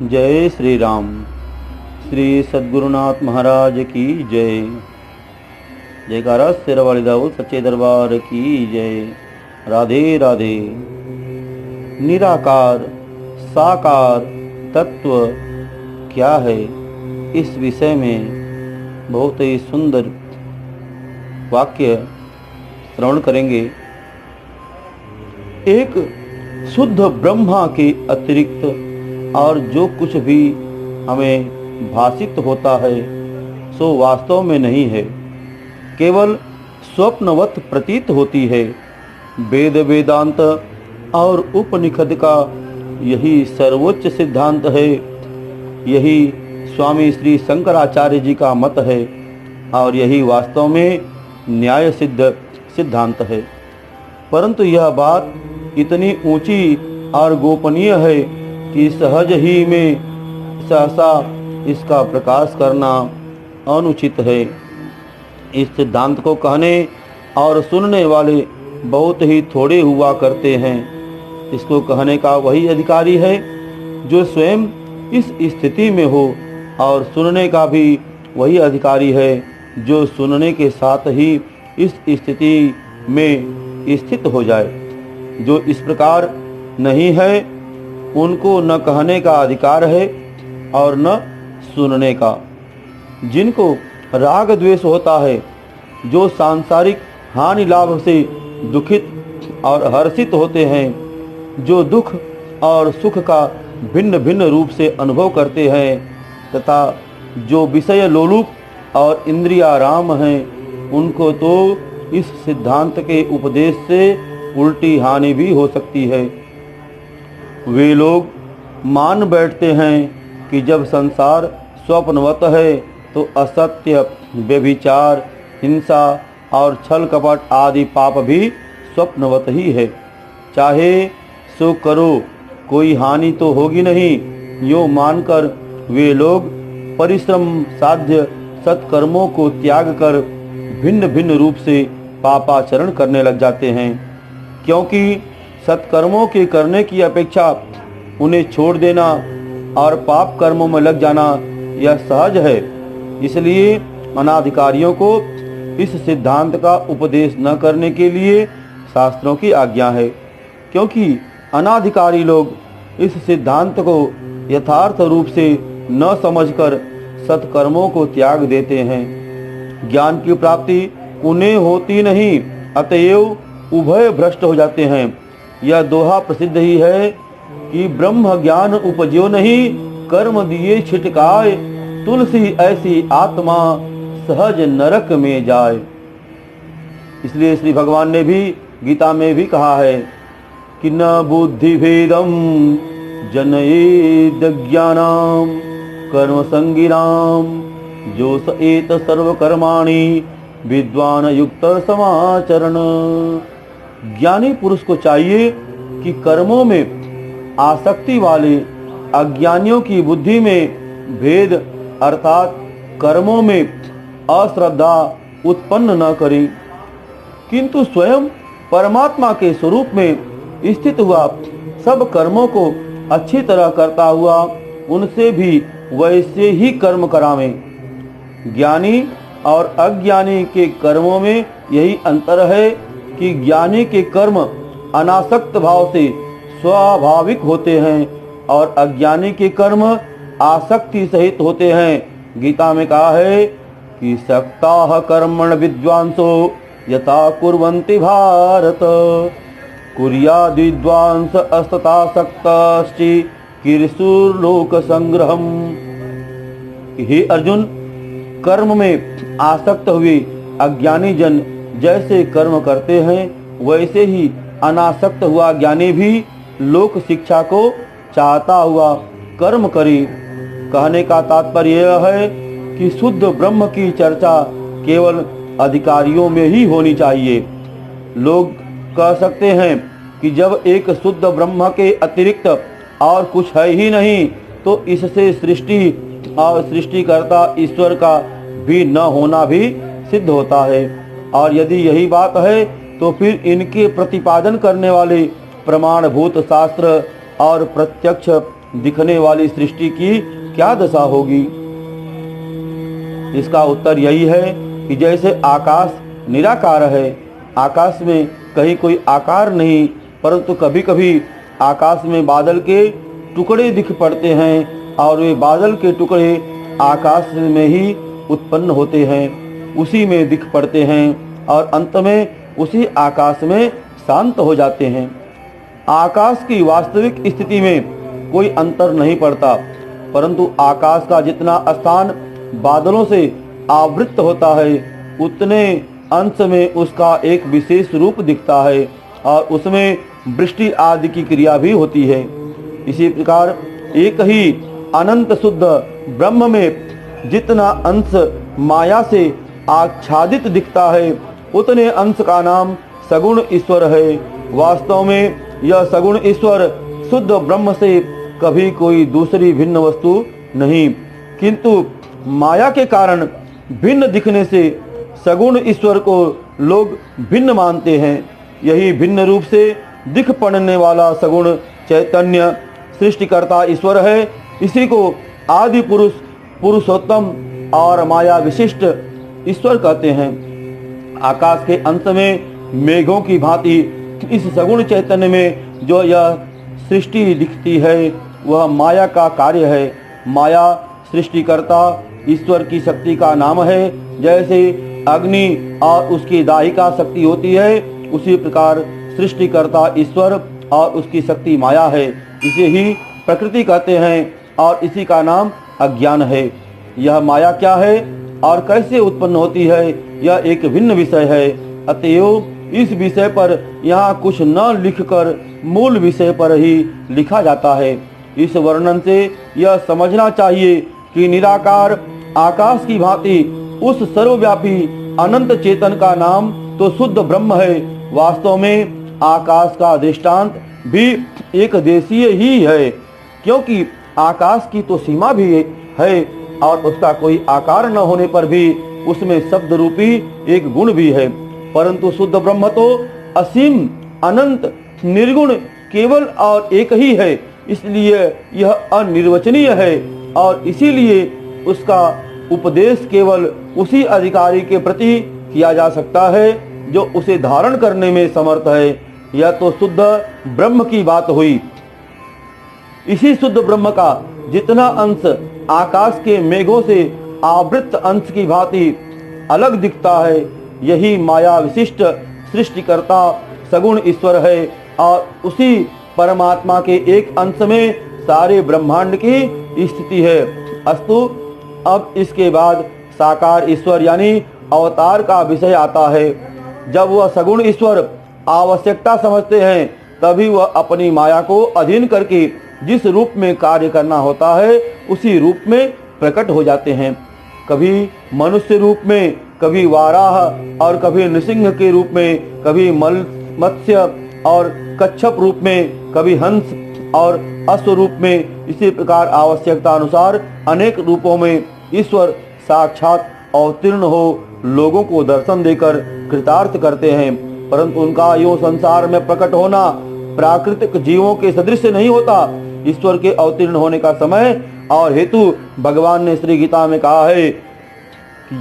जय श्री राम। श्री सद्गुरुनाथ महाराज की जय। जयकारा शेरवाली दाऊद सच्चे दरबार की जय। राधे राधे। निराकार साकार तत्व क्या है, इस विषय में बहुत ही सुंदर वाक्य श्रवण करेंगे। एक शुद्ध ब्रह्मा के अतिरिक्त और जो कुछ भी हमें भासित होता है सो वास्तव में नहीं है, केवल स्वप्नवत प्रतीत होती है। वेद वेदांत और उपनिषद का यही सर्वोच्च सिद्धांत है। यही स्वामी श्री शंकराचार्य जी का मत है और यही वास्तव में न्याय सिद्ध सिद्धांत है। परंतु यह बात इतनी ऊंची और गोपनीय है कि सहज ही में सहसा इसका प्रकाश करना अनुचित है। इस सिद्धांत को कहने और सुनने वाले बहुत ही थोड़े हुआ करते हैं। इसको कहने का वही अधिकारी है जो स्वयं इस स्थिति में हो, और सुनने का भी वही अधिकारी है जो सुनने के साथ ही इस स्थिति में स्थित हो जाए। जो इस प्रकार नहीं है उनको न कहने का अधिकार है और न सुनने का। जिनको राग द्वेष होता है, जो सांसारिक हानि लाभ से दुखित और हर्षित होते हैं, जो दुख और सुख का भिन्न भिन्न रूप से अनुभव करते हैं, तथा जो विषय लोलुप और इंद्रियाराम हैं, उनको तो इस सिद्धांत के उपदेश से उल्टी हानि भी हो सकती है। वे लोग मान बैठते हैं कि जब संसार स्वप्नवत है तो असत्य, व्यभिचार, हिंसा और छल कपट आदि पाप भी स्वप्नवत ही है। चाहे सो करो, कोई हानि तो होगी नहीं। यो मानकर वे लोग परिश्रम साध्य सत्कर्मों को त्याग कर भिन्न भिन्न रूप से पापाचरण करने लग जाते हैं, क्योंकि सत्कर्मों के करने की अपेक्षा उन्हें छोड़ देना और पाप कर्मों में लग जाना यह सहज है। इसलिए अनाधिकारियों को इस सिद्धांत का उपदेश न करने के लिए शास्त्रों की आज्ञा है, क्योंकि अनाधिकारी लोग इस सिद्धांत को यथार्थ रूप से न समझकर सत्कर्मों को त्याग देते हैं। ज्ञान की प्राप्ति उन्हें होती नहीं, अतएव उभय भ्रष्ट हो जाते हैं। यह दोहा प्रसिद्ध ही है कि ब्रह्म ज्ञान उपजो नहीं, कर्म दिए छिटकाए, तुलसी ऐसी आत्मा सहज नरक में जाए। इसलिए श्री भगवान ने भी गीता में भी कहा है कि न बुद्धि भेदम जनयेद ज्ञानाम कर्म संगिनाम जो सएत सर्व कर्माणि विद्वान युक्त समाचरण। ज्ञानी पुरुष को चाहिए कि कर्मों में आसक्ति वाले अज्ञानियों की बुद्धि में भेद अर्थात कर्मों में अश्रद्धा उत्पन्न न करें, किंतु स्वयं परमात्मा के स्वरूप में स्थित हुआ सब कर्मों को अच्छी तरह करता हुआ उनसे भी वैसे ही कर्म करावें। ज्ञानी और अज्ञानी के कर्मों में यही अंतर है कि ज्ञानी के कर्म अनासक्त भाव से स्वाभाविक होते हैं और अज्ञानी के कर्म आसक्ति सहित होते हैं। गीता में कहा है कि सक्ताः कर्मण विद्वांसो यथा कुर्वन्ति भारत कुर्याद् विद्वांस अस्तता सक्ताश्चि कीर्षुर्लोक संग्रहम। हे अर्जुन, कर्म में आसक्त हुए अज्ञानी जन जैसे कर्म करते हैं, वैसे ही अनासक्त हुआ ज्ञानी भी लोक शिक्षा को चाहता हुआ कर्म करे। कहने का तात्पर्य यह है कि शुद्ध ब्रह्म की चर्चा केवल अधिकारियों में ही होनी चाहिए। लोग कह सकते हैं कि जब एक शुद्ध ब्रह्म के अतिरिक्त और कुछ है ही नहीं, तो इससे सृष्टि और सृष्टिकर्ता ईश्वर का भी न होना भी सिद्ध होता है। और यदि यही बात है तो फिर इनके प्रतिपादन करने वाले प्रमाणभूत शास्त्र और प्रत्यक्ष दिखने वाली सृष्टि की क्या दशा होगी? इसका उत्तर यही है कि जैसे आकाश निराकार है, आकाश में कहीं कोई आकार नहीं, परंतु कभी कभी आकाश में बादल के टुकड़े दिख पड़ते हैं और वे बादल के टुकड़े आकाश में ही उत्पन्न होते हैं, उसी में दिख पड़ते हैं और अंत में उसी आकाश में शांत हो जाते हैं। आकाश की वास्तविक स्थिति में कोई अंतर नहीं पड़ता, परंतु आकाश का जितना स्थान बादलों से आवृत होता है, उतने अंश में उसका एक विशेष रूप दिखता है और उसमें वृष्टि आदि की क्रिया भी होती है। इसी प्रकार एक ही अनंत शुद्ध ब्रह्म में जितना अंश माया से आच्छादित दिखता है, उतने अंश का नाम सगुण ईश्वर है। वास्तव में यह सगुण ईश्वर शुद्ध ब्रह्म से कभी कोई दूसरी भिन्न वस्तु नहीं, किंतु माया के कारण भिन्न दिखने से सगुण ईश्वर को लोग भिन्न मानते हैं। यही भिन्न रूप से दिख पड़ने वाला सगुण चैतन्य सृष्टिकर्ता ईश्वर है। इसी को आदि पुरुष, पुरुषोत्तम और माया विशिष्ट ईश्वर कहते हैं। आकाश के अंत में मेघों की भांति इस सगुण चैतन्य में जो यह सृष्टि दिखती है, वह माया का कार्य है। माया सृष्टिकर्ता ईश्वर की शक्ति का नाम है। जैसे अग्नि और उसकी दाहिका शक्ति होती है, उसी प्रकार सृष्टिकर्ता ईश्वर और उसकी शक्ति माया है। इसे ही प्रकृति कहते हैं और इसी का नाम अज्ञान है। यह माया क्या है और कैसे उत्पन्न होती है, यह एक भिन्न विषय है। अतएव इस विषय पर यहाँ कुछ न लिखकर मूल विषय पर ही लिखा जाता है। इस वर्णन से यह समझना चाहिए कि निराकार आकाश की भांति उस सर्वव्यापी अनंत चेतन का नाम तो शुद्ध ब्रह्म है। वास्तव में आकाश का दृष्टांत भी एक देशीय ही है, क्योंकि आकाश की तो सीमा भी है और उसका कोई आकार न होने पर भी उसमें शब्द रूपी एक गुण भी है। परंतु शुद्ध ब्रह्म तो असीम, अनंत, निर्गुण, केवल और एक ही है, इसलिए यह अनिर्वचनीय है और इसीलिए उसका उपदेश केवल उसी अधिकारी के प्रति किया जा सकता है जो उसे धारण करने में समर्थ है। यह तो शुद्ध ब्रह्म की बात हुई। इसी शुद्ध ब्रह्म का जितना अंश आकाश के मेघों से आवृत अंश की भांति अलग दिखता है, यही माया विशिष्ट सृष्टिकर्ता सगुण ईश्वर है और उसी परमात्मा के एक अंश में सारे ब्रह्मांड की स्थिति है। अस्तु, अब इसके बाद साकार ईश्वर यानी अवतार का विषय आता है। जब वह सगुण ईश्वर आवश्यकता समझते हैं, तभी वह अपनी माया को अधीन करके जिस रूप में कार्य करना होता है, उसी रूप में प्रकट हो जाते हैं। कभी मनुष्य रूप में, कभी वाराह और कभी नृसिंह के रूप में, कभी मत्स्य और कच्छप रूप में, कभी हंस और अश्व रूप में। इसी प्रकार आवश्यकता अनुसार अनेक रूपों में ईश्वर साक्षात अवतीर्ण हो लोगों को दर्शन देकर कृतार्थ करते हैं। परंतु उनका यूं संसार में प्रकट होना प्राकृतिक जीवों के सदृश नहीं होता। ईश्वर के अवतीर्ण होने का समय और हेतु भगवान ने श्री गीता में कहा है,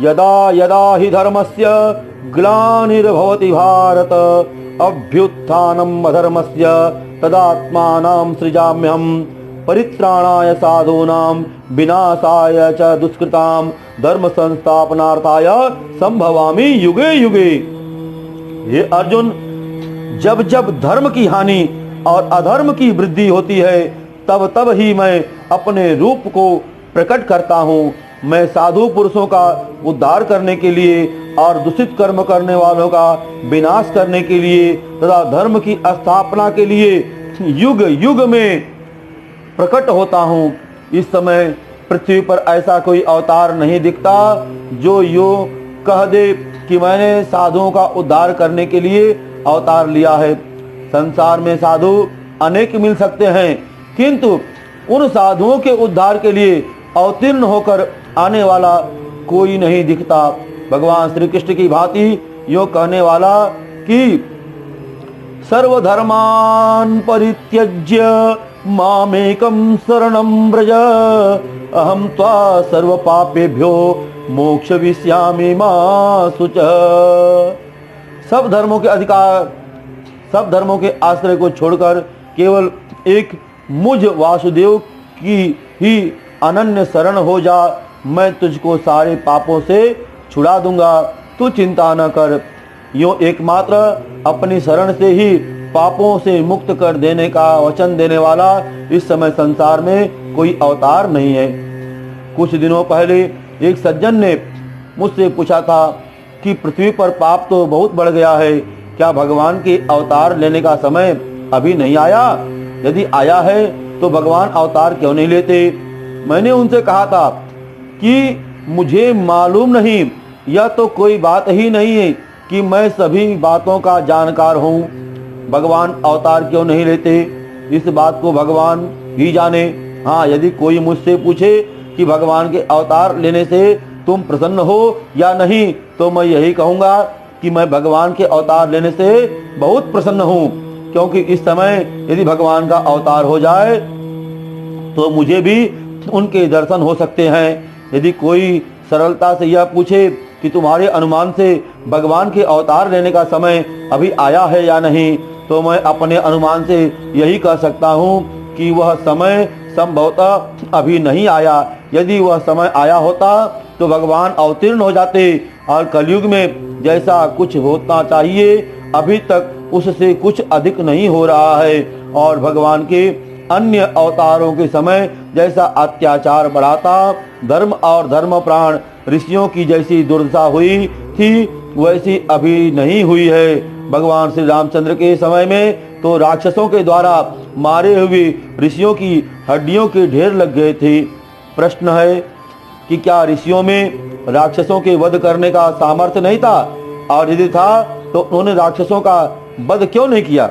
यदा यदा हि धर्मस्य ग्लानिर्भवति भारत अभ्युत्थानम् अधर्मस्य तदात्मानं सृजाम्यहम् परित्राणाय साधूनां विनाशाय च दुष्कृतां धर्म संस्थापनार्थाय संभवामि युगे युगे। हे अर्जुन, जब जब धर्म की हानि और अधर्म की वृद्धि होती है, तब तब ही मैं अपने रूप को प्रकट करता हूँ। मैं साधु पुरुषों का उद्धार करने के लिए और दूषित कर्म करने वालों का विनाश करने के लिए तथा धर्म की स्थापना के लिए युग युग में प्रकट होता हूँ। इस समय पृथ्वी पर ऐसा कोई अवतार नहीं दिखता जो यो कह दे कि मैंने साधुओं का उद्धार करने के लिए अवतार लिया है। संसार में साधु अनेक मिल सकते हैं, किंतु उन साधुओं के उद्धार के लिए अवतीर्ण होकर आने वाला कोई नहीं दिखता। भगवान श्री कृष्ण की भांति यो कहने वाला कि सर्वधर्मान परित्यज्य मामेकं शरणं व्रज अहं त्वा सर्व पापेभ्यो मोक्षयिष्यामि मा शुचः। सब धर्मों के आश्रय को छोड़कर केवल एक मुझ वासुदेव की ही अनन्य शरण हो जा, मैं तुझको सारे पापों से छुड़ा दूंगा, तू चिंता न कर। यूँ एकमात्र अपनी शरण से ही पापों से मुक्त कर देने का वचन देने वाला इस समय संसार में कोई अवतार नहीं है। कुछ दिनों पहले एक सज्जन ने मुझसे पूछा था कि पृथ्वी पर पाप तो बहुत बढ़ गया है, क्या भगवान के अवतार लेने का समय अभी नहीं आया? यदि आया है तो भगवान अवतार क्यों नहीं लेते? मैंने उनसे कहा था कि मुझे मालूम नहीं, यह तो कोई बात ही नहीं है कि मैं सभी बातों का जानकार हूँ। भगवान अवतार क्यों नहीं लेते, इस बात को भगवान ही जाने। हाँ, यदि कोई मुझसे पूछे कि भगवान के अवतार लेने से तुम प्रसन्न हो या नहीं, तो मैं यही कहूँगा कि मैं भगवान के अवतार लेने से बहुत प्रसन्न हूँ, क्योंकि इस समय यदि भगवान का अवतार हो जाए तो मुझे भी उनके दर्शन हो सकते हैं। यदि कोई सरलता से यह पूछे कि तुम्हारे अनुमान से भगवान के अवतार लेने का समय अभी आया है या नहीं, तो मैं अपने अनुमान से यही कह सकता हूँ कि वह समय संभवतः अभी नहीं आया। यदि वह समय आया होता तो भगवान अवतीर्ण हो जाते, और कलयुग में जैसा कुछ होना चाहिए अभी तक उससे कुछ अधिक नहीं हो रहा है, और भगवान के अन्य अवतारों के समय जैसा अत्याचार बढ़ाता, धर्म और धर्म प्राण ऋषियों की जैसी दुर्दशा हुई थी वैसी अभी नहीं हुई है। भगवान श्री रामचंद्र के समय में तो राक्षसों के द्वारा मारे हुए ऋषियों की हड्डियों के ढेर लग गए थे। प्रश्न है कि क्या ऋषियों में राक्षसों के वध करने का सामर्थ्य नहीं था, और यदि था तो उन्होंने राक्षसों का वध क्यों नहीं किया?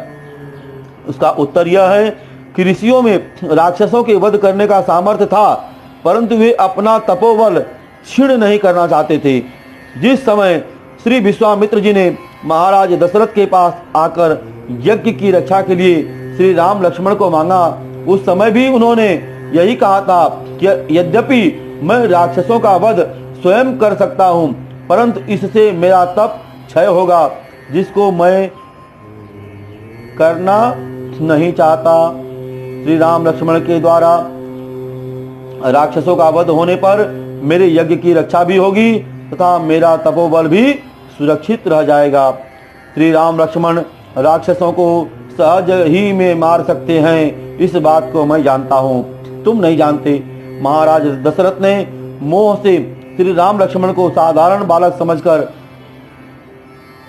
उसका उत्तर यह है कि ऋषियों में राक्षसों के वध करने का सामर्थ्य था, परंतु वे अपना तपोबल क्षीण नहीं करना चाहते थे। जिस समय श्री विश्वामित्र जी ने महाराज दशरथ के पास आकर यज्ञ की रक्षा के लिए श्री राम लक्ष्मण को मांगा, उस समय भी उन्होंने यही कहा था कि यद्यपि मैं राक्षसों का वध स्वयं कर सकता हूँ, परंतु इससे मेरा तप क्षय होगा, जिसको मैं करना नहीं चाहता। श्री राम लक्ष्मण के द्वारा राक्षसों का वध होने पर मेरे यज्ञ की रक्षा भी होगी तथा मेरा तपोबल भी सुरक्षित रह जाएगा। श्री राम लक्ष्मण राक्षसों को सहज ही में मार सकते हैं, इस बात को मैं जानता हूँ, तुम नहीं जानते। महाराज दशरथ ने मोह से श्री राम लक्ष्मण को साधारण बालक समझकर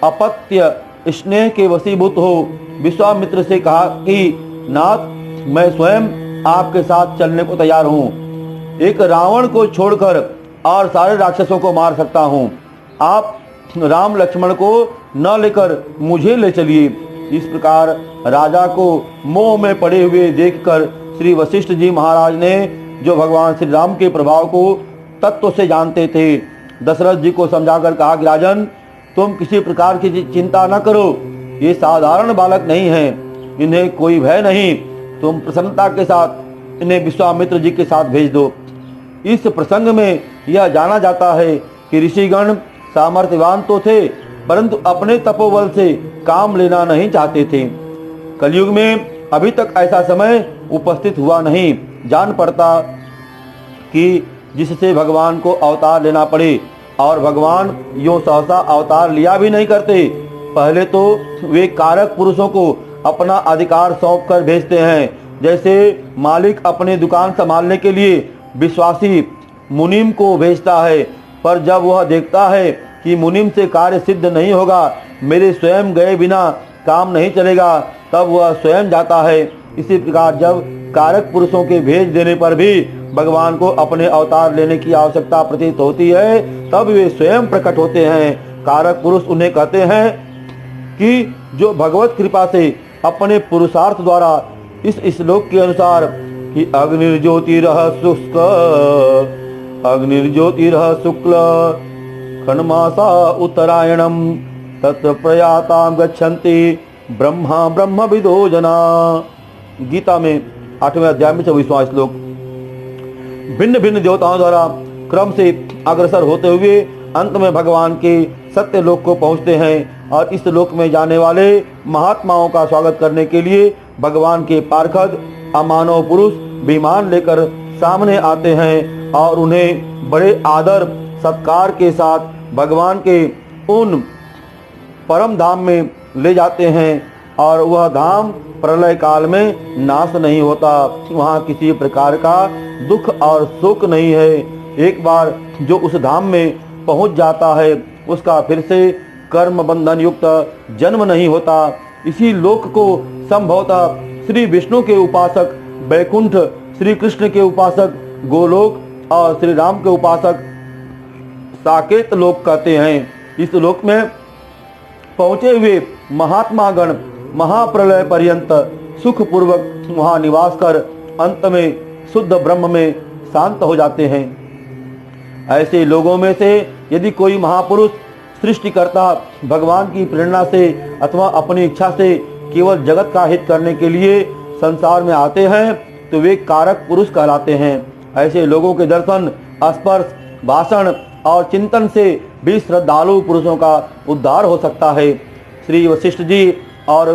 अपत्य स्नेह के वशीभूत हो विश्वामित्र से कहा कि नाथ, मैं स्वयं आपके साथ चलने को तैयार हूँ। एक रावण को छोड़कर और सारे राक्षसों को मार सकता हूँ। आप राम लक्ष्मण को न लेकर मुझे ले चलिए। इस प्रकार राजा को मोह में पड़े हुए देखकर श्री वशिष्ठ जी महाराज ने, जो भगवान श्री राम के प्रभाव को तत्व से जानते थे, दशरथ जी को समझाकर कहा कि राजन, तुम किसी प्रकार की चिंता न करो, ये साधारण बालक नहीं है, इन्हें कोई भय नहीं, तुम प्रसन्नता के साथ इन्हें विश्वामित्र जी के साथ भेज दो। इस प्रसंग में यह जाना जाता है कि ऋषिगण सामर्थ्यवान तो थे, परंतु अपने तपोबल से काम लेना नहीं चाहते थे। कलयुग में अभी तक ऐसा समय उपस्थित हुआ नहीं, जान पड़ता कि जिससे भगवान को अवतार लेना पड़े, और भगवान यूँ सहसा अवतार लिया भी नहीं करते। पहले तो वे कारक पुरुषों को अपना अधिकार सौंप कर भेजते हैं, जैसे मालिक अपने दुकान संभालने के लिए विश्वासी मुनीम को भेजता है, पर जब वह देखता है कि मुनीम से कार्य सिद्ध नहीं होगा, मेरे स्वयं गए बिना काम नहीं चलेगा, तब वह स्वयं जाता है। इसी प्रकार जब कारक पुरुषों के भेज देने पर भी भगवान को अपने अवतार लेने की आवश्यकता प्रतीत होती है, तब वे स्वयं प्रकट होते हैं। कारक पुरुष उन्हें कहते हैं कि जो भगवत कृपा से अपने पुरुषार्थ द्वारा इस श्लोक के अनुसार कि अग्निर्ज्योतिरः शुक्ल खण्डमासा उत्तरायणम तत्र प्रयातां गच्छन्ति ब्रह्मा ब्रह्मविदो जना। गीता में 8वें अध्याय में 24वां श्लोक। भिन्न भिन्न देवताओं द्वारा क्रम से अग्रसर होते हुए अंत में भगवान के सत्य लोक को पहुंचते हैं और इस लोक में जाने वाले महात्माओं का स्वागत करने के लिए भगवान के पार्षद अमानव पुरुष विमान लेकर सामने आते हैं और उन्हें बड़े आदर सत्कार के साथ भगवान के उन परम धाम में ले जाते हैं और वह धाम प्रलय काल में नाश नहीं होता। वहाँ किसी प्रकार का दुख और शोक नहीं है। एक बार जो उस धाम में पहुँच जाता है उसका फिर से कर्म बंधन युक्त जन्म नहीं होता। इसी लोक को संभवतः श्री विष्णु के उपासक वैकुंठ, श्री कृष्ण के उपासक गोलोक और श्री राम के उपासक साकेत लोक कहते हैं। इस लोक में पहुँचे हुए महात्मा गण महाप्रलय पर्यंत सुख पूर्वक वहाँ निवास कर अंत में शुद्ध ब्रह्म में शांत हो जाते हैं। ऐसे लोगों में से यदि कोई महापुरुष सृष्टिकर्ता भगवान की प्रेरणा से अथवा अपनी इच्छा से केवल जगत का हित करने के लिए संसार में आते हैं तो वे कारक पुरुष कहलाते हैं। ऐसे लोगों के दर्शन, स्पर्श, भाषण और चिंतन से भी श्रद्धालु पुरुषों का उद्धार हो सकता है। श्री वशिष्ठ जी और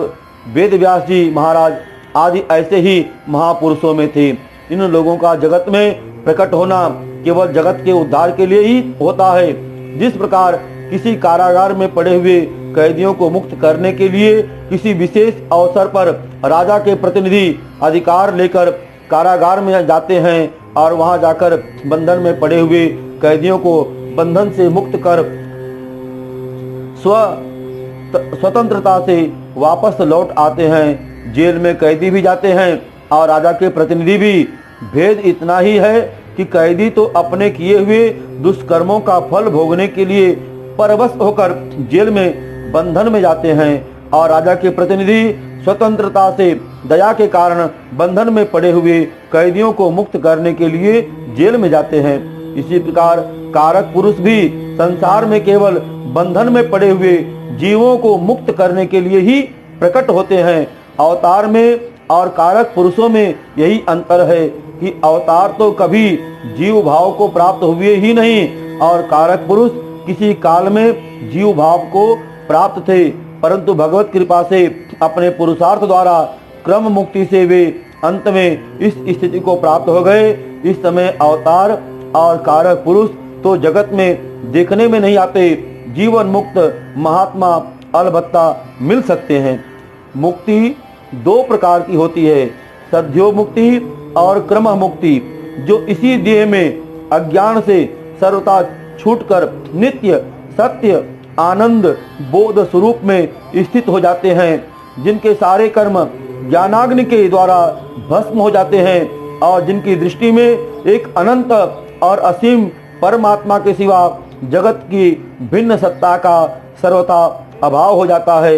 वेद व्यास जी महाराज आदि ऐसे ही महापुरुषों में थे। इन लोगों का जगत में प्रकट होना केवल जगत के उद्धार के लिए ही होता है। जिस प्रकार किसी कारागार में पड़े हुए कैदियों को मुक्त करने के लिए किसी विशेष अवसर पर राजा के प्रतिनिधि अधिकार लेकर कारागार में जाते हैं और वहां जाकर बंधन में पड़े हुए कैदियों को बंधन से मुक्त कर स्वतंत्रता से वापस लौट आते हैं। जेल में कैदी भी जाते हैं और राजा के प्रतिनिधि भी। भेद इतना ही है कि कैदी तो अपने किए हुए दुष्कर्मों का फल भोगने के लिए परवश होकर जेल में बंधन में जाते हैं और राजा के प्रतिनिधि स्वतंत्रता से दया के कारण बंधन में पड़े हुए कैदियों को मुक्त करने के लिए जेल में जाते हैं। इसी प्रकार कारक पुरुष भी संसार में केवल बंधन में पड़े हुए जीवों को मुक्त करने के लिए ही प्रकट होते हैं। अवतार में और कारक पुरुषों में यही अंतर है कि अवतार तो कभी जीव भाव को प्राप्त हुए ही नहीं और कारक पुरुष किसी काल में जीव भाव को प्राप्त थे, परंतु भगवत कृपा से अपने पुरुषार्थ द्वारा क्रम मुक्ति से वे अंत में इस स्थिति को प्राप्त हो गए। इस समय अवतार और कारक पुरुष तो जगत में देखने में नहीं आते। जीवन मुक्त महात्मा अलबत्ता मिल सकते हैं। मुक्ति दो प्रकार की होती है, सद्यो मुक्ति और क्रम मुक्ति, जो इसी देह में अज्ञान से सर्वथा छूटकर नित्य सत्य आनंद बोध स्वरूप में स्थित हो जाते हैं, जिनके सारे कर्म ज्ञानाग्नि के द्वारा भस्म हो जाते हैं और जिनकी दृष्टि में एक अनंत और असीम परमात्मा के सिवा जगत की भिन्न सत्ता का सर्वथा अभाव हो जाता है।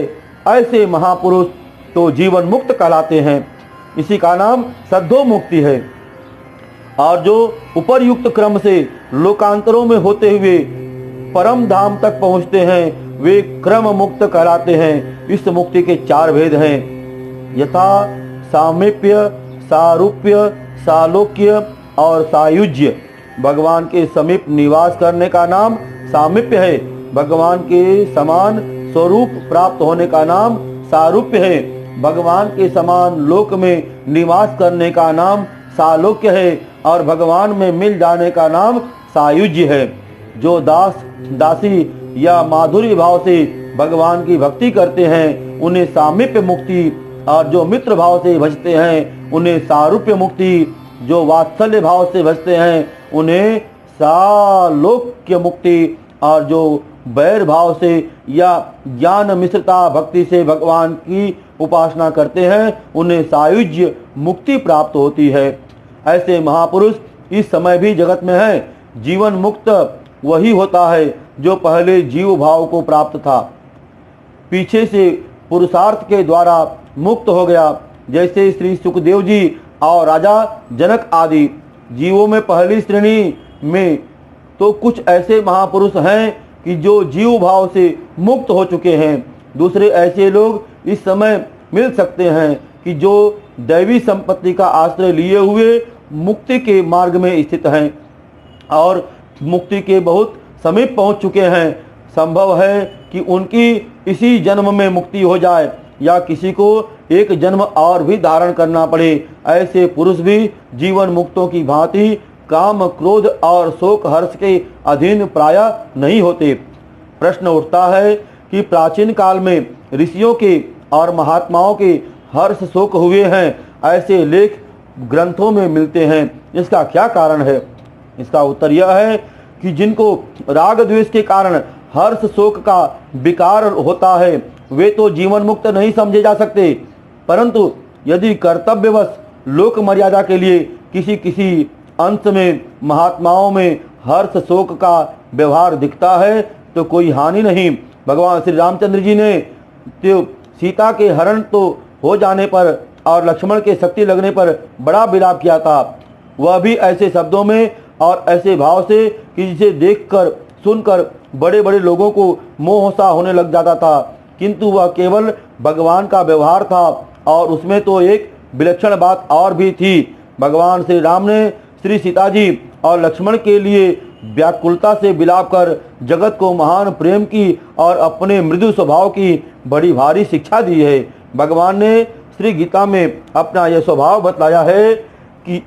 ऐसे महापुरुष तो जीवन मुक्त कहलाते हैं। इसी का नाम सद्यो मुक्ति है। और जो उपरयुक्त क्रम से लोकांतरों में होते हुए परम धाम तक पहुंचते हैं वे क्रम मुक्त कहलाते हैं। इस मुक्ति के चार भेद हैं, यथा सामीप्य, सारूप्य, सालोक्य और सायुज्य। भगवान के समीप निवास करने का नाम सामीप्य है। भगवान के समान स्वरूप प्राप्त होने का नाम सारूप्य है। भगवान के समान लोक में निवास करने का नाम सालोक्य है और भगवान में मिल जाने का नाम सायुज्य है। जो दास दासी या माधुर्य भाव से भगवान की भक्ति करते हैं उन्हें सामीप्य मुक्ति, और जो मित्र भाव से भजते हैं उन्हें सारूप्य मुक्ति, जो वात्सल्य भाव से भजते हैं उन्हें सालोक्य मुक्ति, और जो बैर भाव से या ज्ञान मिश्रता भक्ति से भगवान की उपासना करते हैं उन्हें सायुज्य मुक्ति प्राप्त होती है। ऐसे महापुरुष इस समय भी जगत में है। जीवन मुक्त वही होता है जो पहले जीव भाव को प्राप्त था, पीछे से पुरुषार्थ के द्वारा मुक्त हो गया। जैसे श्री सुखदेव जी और राजा जनक आदि जीवों में पहली श्रेणी में तो कुछ ऐसे महापुरुष हैं कि जो जीव भाव से मुक्त हो चुके हैं। दूसरे ऐसे लोग इस समय मिल सकते हैं कि जो दैवी संपत्ति का आश्रय लिए हुए मुक्ति के मार्ग में स्थित हैं और मुक्ति के बहुत समीप पहुंच चुके हैं। संभव है कि उनकी इसी जन्म में मुक्ति हो जाए या किसी को एक जन्म और भी धारण करना पड़े। ऐसे पुरुष भी जीवन मुक्तों की भांति काम, क्रोध और शोक हर्ष के अधीन प्रायः नहीं होते। प्रश्न उठता है कि प्राचीन काल में ऋषियों के और महात्माओं के हर्ष शोक हुए हैं, ऐसे लेख ग्रंथों में मिलते हैं। इसका क्या कारण है? इसका उत्तर यह है कि जिनको राग द्वेष के कारण हर्ष शोक का विकार होता है वे तो जीवन मुक्त नहीं समझे जा सकते, परंतु यदि कर्तव्यवश लोक मर्यादा के लिए किसी अंश में महात्माओं में हर्ष शोक का व्यवहार दिखता है तो कोई हानि नहीं। भगवान श्री रामचंद्र जी ने तो सीता के हरण तो हो जाने पर और लक्ष्मण के शक्ति लगने पर बड़ा विलाप किया था, वह भी ऐसे शब्दों में और ऐसे भाव से कि जिसे देखकर सुनकर बड़े बड़े लोगों को मोह सा होने लग जाता था, किंतु वह केवल भगवान का व्यवहार था और उसमें तो एक विलक्षण बात और भी थी। भगवान श्री राम ने श्री सीता जी और लक्ष्मण के लिए व्याकुलता से विलाप कर जगत को महान प्रेम की और अपने मृदु स्वभाव की बड़ी भारी शिक्षा दी है। भगवान ने श्री गीता में अपना यह स्वभाव बतलाया है कि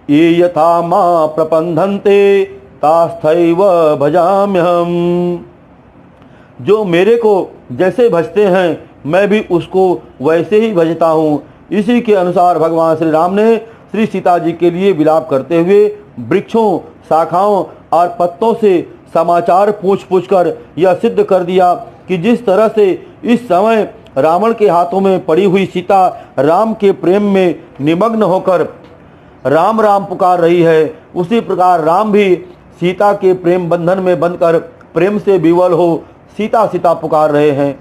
ये यथा मां प्रपंधन्ते तास्थैव भजाम्यहम्। जो मेरे को जैसे भजते हैं मैं भी उसको वैसे ही भजता हूँ। इसी के अनुसार भगवान श्री राम ने श्री सीता जी के लिए विलाप करते हुए वृक्षों, शाखाओं और पत्तों से समाचार पूछ कर यह सिद्ध कर दिया कि जिस तरह से इस समय रावण के हाथों में पड़ी हुई सीता राम के प्रेम में निमग्न होकर राम राम पुकार रही है, उसी प्रकार राम भी सीता के प्रेम बंधन में बंधकर प्रेम से विवल हो सीता सीता पुकार रहे हैं।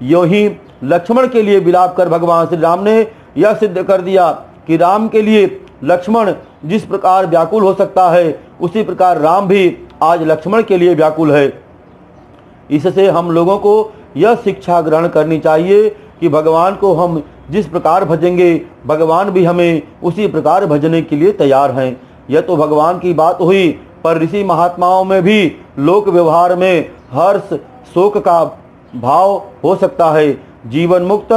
यूं ही लक्ष्मण के लिए विलाप कर भगवान श्री राम ने यह सिद्ध कर दिया कि राम के लिए लक्ष्मण जिस प्रकार व्याकुल हो सकता है उसी प्रकार राम भी आज लक्ष्मण के लिए व्याकुल है। इससे हम लोगों को यह शिक्षा ग्रहण करनी चाहिए कि भगवान को हम जिस प्रकार भजेंगे भगवान भी हमें उसी प्रकार भजने के लिए तैयार हैं। यह तो भगवान की बात हुई, पर ऋषि महात्माओं में भी लोक व्यवहार में हर्ष शोक का भाव हो सकता है। जीवन मुक्त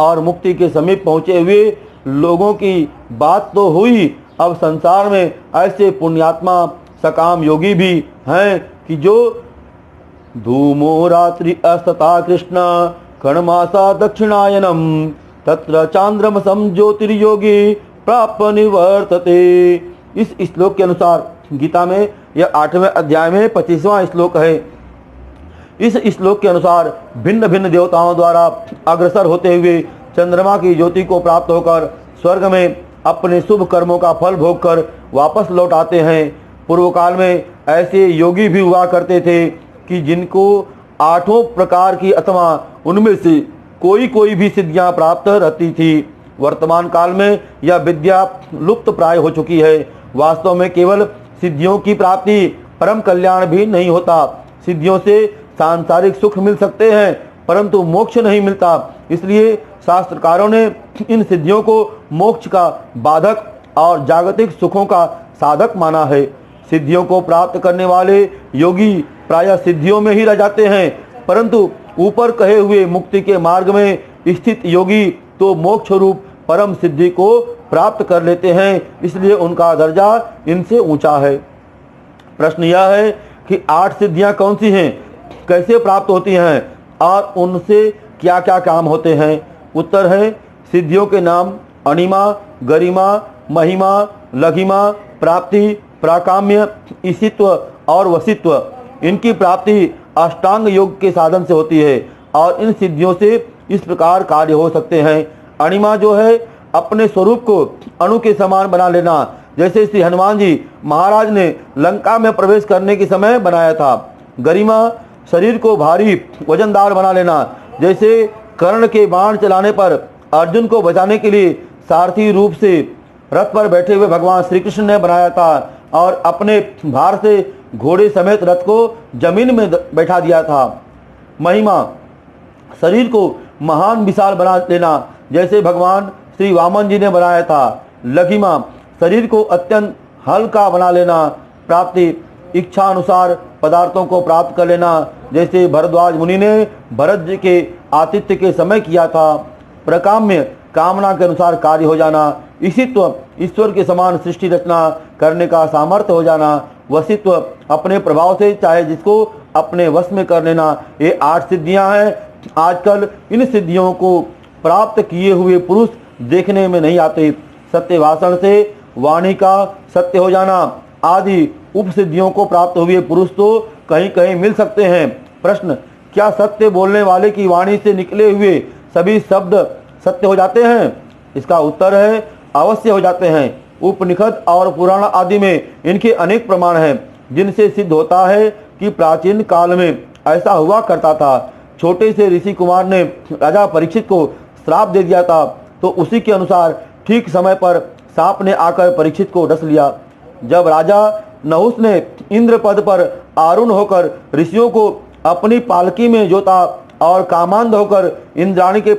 और मुक्ति के समीप पहुँचे हुए लोगों की बात तो हुई, अब संसार में ऐसे पुण्यात्मा सकाम योगी भी हैं कि जो धूमो रात्रि अस्तता कृष्ण खणमासा दक्षिणायनम तत्र चांद्रमसम ज्योतिर्योगी प्राप्त निवर्तते। इस श्लोक के अनुसार गीता में यह 8वें अध्याय में 25वां श्लोक है। इस श्लोक के अनुसार भिन्न भिन्न देवताओं द्वारा अग्रसर होते हुए चंद्रमा की ज्योति को प्राप्त होकर स्वर्ग में अपने शुभ कर्मों का फल भोग कर वापस लौट आते हैं। पूर्व काल में ऐसे योगी भी हुआ करते थे कि जिनको 8 प्रकार की अथवा उनमें से कोई भी सिद्धियां प्राप्त रहती थी। वर्तमान काल में यह विद्या लुप्त प्राय हो चुकी है। वास्तव में केवल सिद्धियों की प्राप्ति परम कल्याण भी नहीं होता। सिद्धियों से सांसारिक सुख मिल सकते हैं परंतु मोक्ष नहीं मिलता। इसलिए शास्त्रकारों ने इन सिद्धियों को मोक्ष का बाधक और जागतिक सुखों का साधक माना है। सिद्धियों को प्राप्त करने वाले योगी प्रायः सिद्धियों में ही रह जाते हैं, परंतु ऊपर कहे हुए मुक्ति के मार्ग में स्थित योगी तो मोक्ष रूप परम सिद्धि को प्राप्त कर लेते हैं, इसलिए उनका दर्जा इनसे ऊंचा है। प्रश्न यह है कि 8 सिद्धियां कौन सी हैं, कैसे प्राप्त होती हैं और उनसे क्या क्या काम होते हैं? उत्तर है, सिद्धियों के नाम अणिमा, गरिमा, महिमा, लघिमा, प्राप्ति, प्राकाम्य, ईशित्व और वशित्व। इनकी प्राप्ति अष्टांग योग के साधन से होती है और इन सिद्धियों से इस प्रकार कार्य हो सकते हैं। अणिमा जो है अपने स्वरूप को अणु के समान बना लेना, जैसे श्री हनुमान जी महाराज ने लंका में प्रवेश करने के समय बनाया था। गरिमा शरीर को भारी वजनदार बना लेना, जैसे कर्ण के बाण चलाने पर अर्जुन को बचाने के लिए सारथी रूप से रथ पर बैठे हुए भगवान श्री कृष्ण ने बनाया था और अपने भार से घोड़े समेत रथ को जमीन में बैठा दिया था। महिमा शरीर को महान विशाल बना लेना, जैसे भगवान श्री वामन जी ने बनाया था। लघिमा शरीर को अत्यंत हल्का बना लेना, प्राप्ति इच्छा अनुसार पदार्थों को प्राप्त कर लेना, जैसे भरद्वाज मुनि ने भरत जी के आतिथ्य के समय किया था। प्रकाम्य कामना के अनुसार कार्य हो जाना, ईशित्व ईश्वर के समान सृष्टि रचना करने का सामर्थ्य हो जाना, वशित्व अपने प्रभाव से चाहे जिसको अपने वश में कर लेना। ये 8 सिद्धियां हैं। आजकल इन सिद्धियों को प्राप्त किए हुए पुरुष देखने में नहीं आते। सत्य भाषण से वाणी का सत्य हो जाना आदि उपसिद्धियों को प्राप्त हुए पुरुष तो कहीं कहीं मिल सकते हैं। प्रश्न, क्या सत्य बोलने वाले की वाणी से निकले हुए सभी शब्द सत्य हो जाते हैं? इसका उत्तर है अवश्य हो जाते हैं। उपनिषद और पुराण आदि में इनके अनेक प्रमाण हैं, जिनसे सिद्ध होता है कि प्राचीन काल में ऐसा हुआ करता था। छोटे से ऋषि कुमार ने राजा परीक्षित को श्राप दे दिया था, तो उसी के अनुसार ठीक समय पर सांप ने आकर परीक्षित को डस लिया। जब राजा नहुस ने इंद्र पद पर आरूढ़ होकर ऋषियों को अपनी पालकी में जोता और कामांध होकर इंद्राणी के